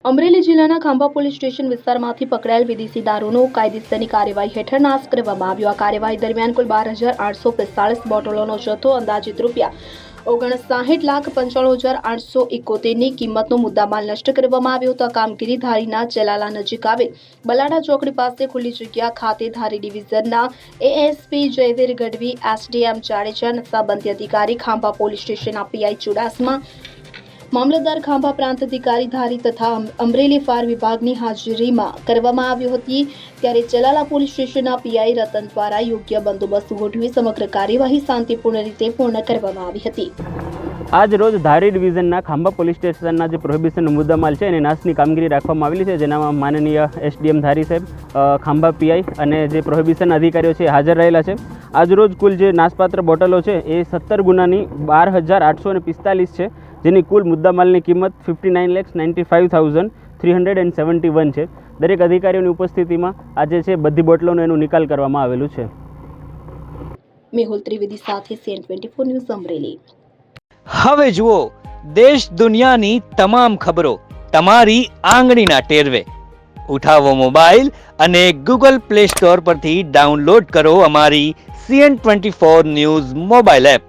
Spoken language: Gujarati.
અમરેલી જિલ્લાના ખાંભા પોલીસ સ્ટેશન વિસ્તારમાંથી પકડાયેલ વિદેશી દારૂનો કાયદેસરની કાર્યવાહી હેઠળ નાશ કરવામાં આવ્યો। આ કાર્યવાહી દરમિયાન કુલ 12,845 બોટલોનો જથ્થો અંદાજિત ₹59,95,871ની કિંમતનો મુદ્દામાલ નષ્ટ કરવામાં આવ્યો હતો। આ કામગીરી ધારીના ચલાલા નજીક આવેલ બલાડા ચોકડી પાસે ખુલ્લી જગ્યા ખાતે ધારી ડિવિઝનના એએસપી જયવીર ગઢવી, એસડીએમ જાડેજા, નશાબંધી અધિકારી ખાંભા પોલીસ સ્ટેશનના પીઆઈ ચુડાસમા, મામલતદાર ખાંભા પ્રાંત અધિકારી ધારી તથા અમરેલી ફાયર વિભાગની હાજરીમાં કરવામાં આવી હતી। ત્યારે ચલાલા પોલીસ સ્ટેશનના પીઆઈ રતન દ્વારા યોગ્ય બંદોબસ્ત ગોઠવી સમગ્ર કાર્યવાહી શાંતિપૂર્ણ રીતે પૂર્ણ કરવામાં આવી હતી। આજ રોજ ધારી ડિવિઝનના ખાંભા પોલીસ સ્ટેશનના જે પ્રોહિબિશનનો મુદ્દામાલ છે એને નાશની કામગીરી રાખવામાં આવેલી છે, જેનામાં માનનીય એસડીએમ ધારી સાહેબ, ખાંભા પીઆઈ અને જે પ્રોહિબિશન અધિકારીઓ છે હાજર રહેલા છે। આજ રોજ કુલ જે નાશપાત્ર બોટલો છે એ 17 ગુનાની 12,845 છે, જેની કુલ મુદ્દામાલની કિંમત 59,95,371 છે। દરેક અધિકારીઓની ઉપસ્થિતિમાં આજે છે બધી બોટલોનો એનો નિકાલ કરવામાં આવેલું છે। મેહુલ ત્રિવેદી સાથે CN24 ન્યૂઝ અમરેલી। હવે જુઓ દેશ દુનિયાની તમામ ખબરો તમારી આંગળીના ટેરવે। ઉઠાવો મોબાઈલ અને ગૂગલ પ્લે સ્ટોર પરથી ડાઉનલોડ કરો અમારી CN24 ન્યૂઝ મોબાઈલ એપ।